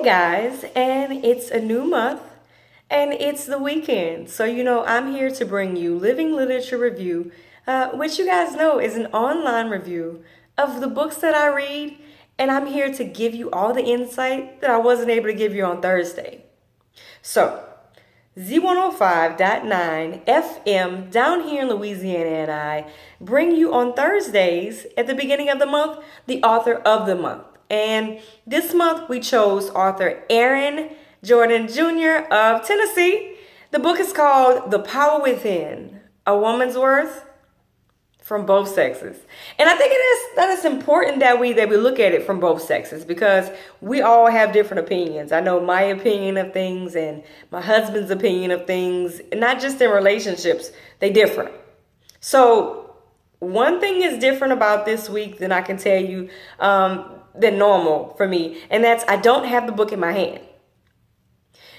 guys, and it's a new month and it's the weekend. So, I'm here to bring you Living Literature Review, which you guys know is an online review of the books that I read. And I'm here to give you all the insight that I wasn't able to give you on Thursday. So, Z105.9 FM down here in Louisiana, and I bring you on Thursdays at the beginning of the month the author of the month. And this month we chose author Aaron Jordan Jr. of Tennessee. The book is called The Power Within, A Woman's Worth from Both Sexes. And I think that it's important that we look at it from both sexes, because we all have different opinions. I know my opinion of things and my husband's opinion of things, not just in relationships, they differ. So one thing is different about this week than I can tell you than normal for me, and that's I don't have the book in my hand.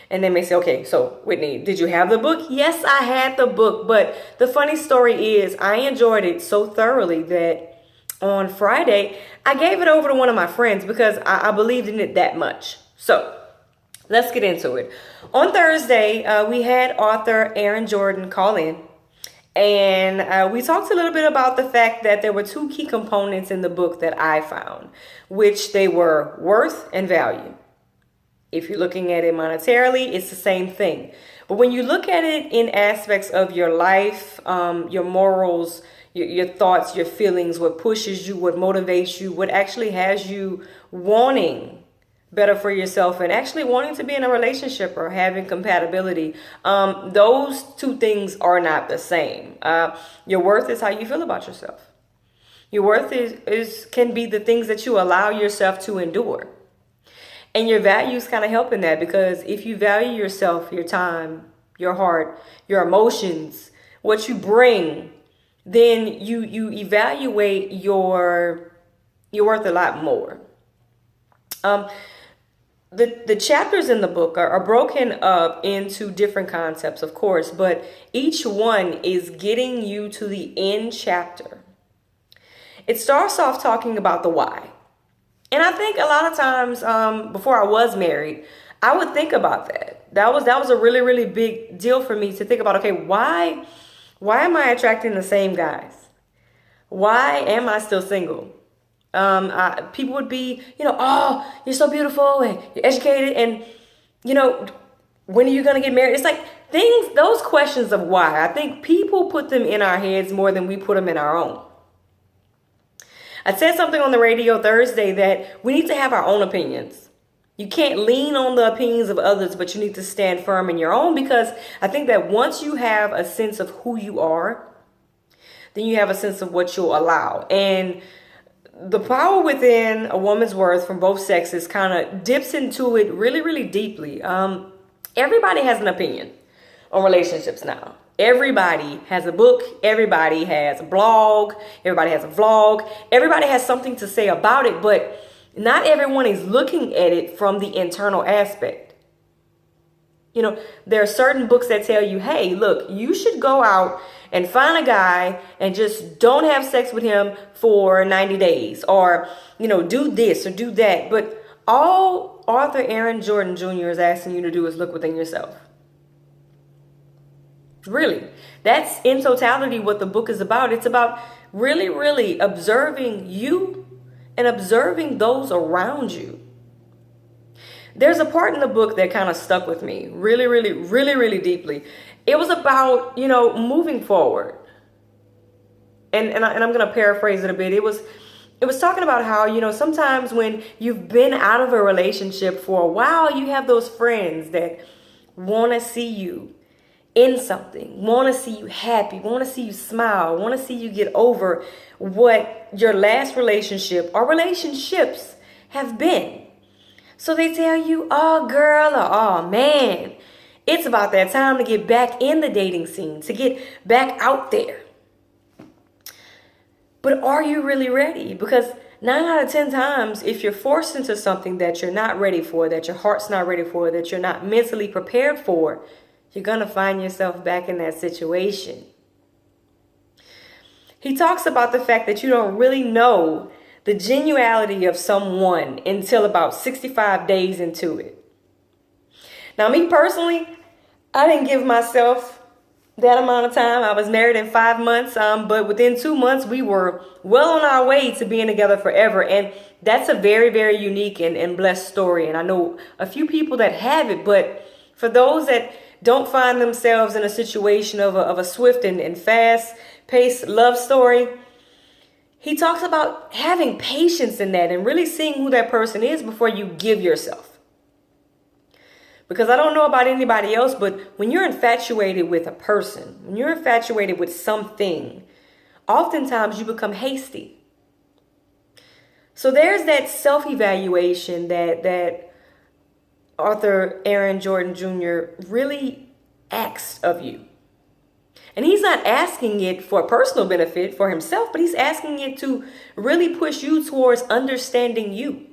And they may say, okay, so Whitney, did you have the book? Yes, I had the book. But the funny story is I enjoyed it so thoroughly that on Friday, I gave it over to one of my friends because I believed in it that much. So let's get into it. On Thursday, we had author Aaron Jordan call in. And we talked a little bit about the fact that there were two key components in the book that I found, which they were worth and value. If you're looking at it monetarily, it's the same thing. But when you look at it in aspects of your life, your morals, your thoughts, your feelings, what pushes you, what motivates you, what actually has you wanting better for yourself and actually wanting to be in a relationship or having compatibility, those two things are not the same. Your worth is how you feel about yourself. Your worth can be the things that you allow yourself to endure. And your values kind of help in that, because if you value yourself, your time, your heart, your emotions, what you bring, then you evaluate your worth a lot more. The chapters in the book are broken up into different concepts, of course, but each one is getting you to the end chapter. It starts off talking about the why. And I think a lot of times before I was married, I would think about that. That was a really, really big deal for me to think about, okay, why am I attracting the same guys? Why am I still single? People would be, oh, you're so beautiful and you're educated and, when are you going to get married? It's like those questions of why, I think people put them in our heads more than we put them in our own. I said something on the radio Thursday that we need to have our own opinions. You can't lean on the opinions of others, but you need to stand firm in your own, because I think that once you have a sense of who you are, then you have a sense of what you'll allow. And the power within a woman's worth from both sexes kind of dips into it really, really deeply. Everybody has an opinion on relationships now. Everybody has a book. Everybody has a blog. Everybody has a vlog. Everybody has something to say about it, but not everyone is looking at it from the internal aspect. There are certain books that tell you, hey, look, you should go out and find a guy and just don't have sex with him for 90 days or, do this or do that. But all author Aaron Jordan Jr. is asking you to do is look within yourself. Really, that's in totality what the book is about. It's about really, really observing you and observing those around you. There's a part in the book that kind of stuck with me really, really, really, really deeply. It was about, moving forward. And I'm going to paraphrase it a bit. It was talking about how, sometimes when you've been out of a relationship for a while, you have those friends that want to see you in something, want to see you happy, want to see you smile, want to see you get over what your last relationship or relationships have been. So they tell you, oh girl, or oh man, it's about that time to get back in the dating scene, to get back out there. But are you really ready? Because 9 out of 10 times, if you're forced into something that you're not ready for, that your heart's not ready for, that you're not mentally prepared for, you're going to find yourself back in that situation. He talks about the fact that you don't really know the genuality of someone until about 65 days into it. Now, me personally, I didn't give myself that amount of time. I was married in 5 months, but within 2 months, we were well on our way to being together forever. And that's a very, very unique and blessed story. And I know a few people that have it, but for those that don't find themselves in a situation of a swift and fast-paced love story, he talks about having patience in that and really seeing who that person is before you give yourself. Because I don't know about anybody else, but when you're infatuated with a person, when you're infatuated with something, oftentimes you become hasty. So there's that self-evaluation that Arthur Aaron Jordan Jr. really asks of you. And he's not asking it for personal benefit for himself, but he's asking it to really push you towards understanding you.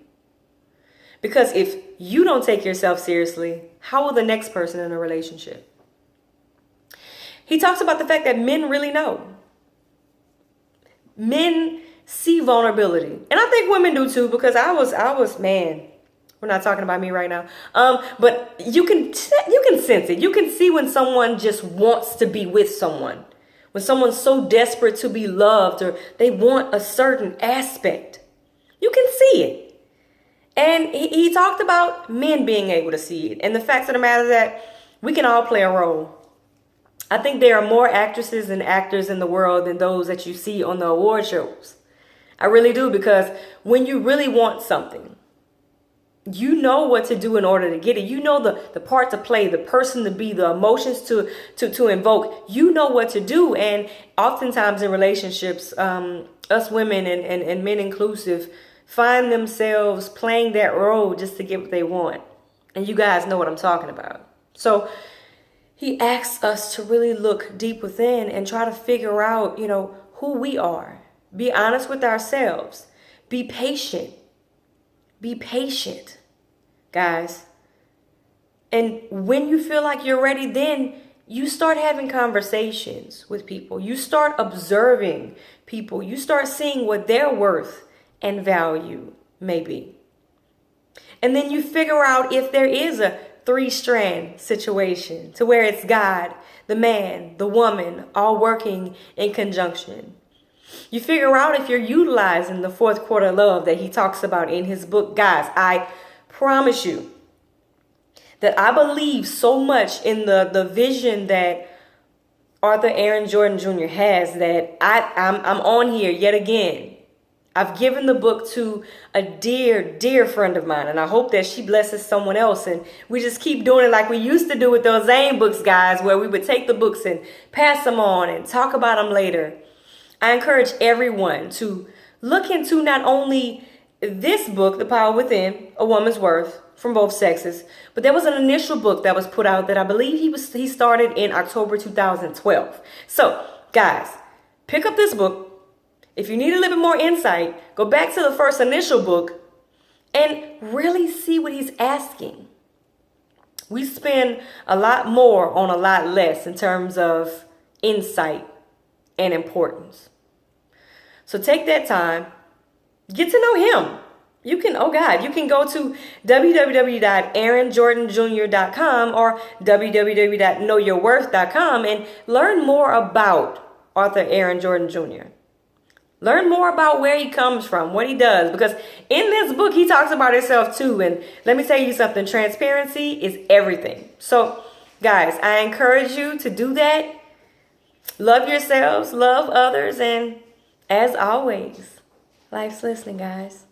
Because if you don't take yourself seriously, how will the next person in a relationship? He talks about the fact that men really know. Men see vulnerability. And I think women do too, because I was, man, we're not talking about me right now. But you can sense it. You can see when someone just wants to be with someone. When someone's so desperate to be loved or they want a certain aspect. You can see it. And he talked about men being able to see it. And the fact of the matter is that we can all play a role. I think there are more actresses and actors in the world than those that you see on the award shows. I really do, because when you really want something, you know what to do in order to get it. You know the part to play, the person to be, the emotions to invoke. You know what to do. And oftentimes in relationships, us women and men inclusive, find themselves playing that role just to get what they want. And you guys know what I'm talking about. So he asks us to really look deep within and try to figure out, who we are. Be honest with ourselves. Be patient. Be patient, guys. And when you feel like you're ready, then you start having conversations with people. You start observing people. You start seeing what their worth and value may be. And then you figure out if there is a 3-strand situation to where it's God, the man, the woman, all working in conjunction. You figure out if you're utilizing the 4th quarter love that he talks about in his book. Guys, I promise you that I believe so much in the vision that Arthur Aaron Jordan Jr. has that I'm on here yet again. I've given the book to a dear, dear friend of mine, and I hope that she blesses someone else. And we just keep doing it like we used to do with those Zane books, guys, where we would take the books and pass them on and talk about them later. I encourage everyone to look into not only this book, The Power Within, A Woman's Worth, from both sexes, but there was an initial book that was put out that I believe he started in October 2012. So, guys, pick up this book. If you need a little bit more insight, go back to the first initial book and really see what he's asking. We spend a lot more on a lot less in terms of insight and importance. So take that time, get to know him. You can go to www.aaronjordanjr.com or www.knowyourworth.com and learn more about Arthur Aaron Jordan Jr. Learn more about where he comes from, what he does, because in this book, he talks about himself too. And let me tell you something, transparency is everything. So guys, I encourage you to do that. Love yourselves, love others, and as always, life's listening, guys.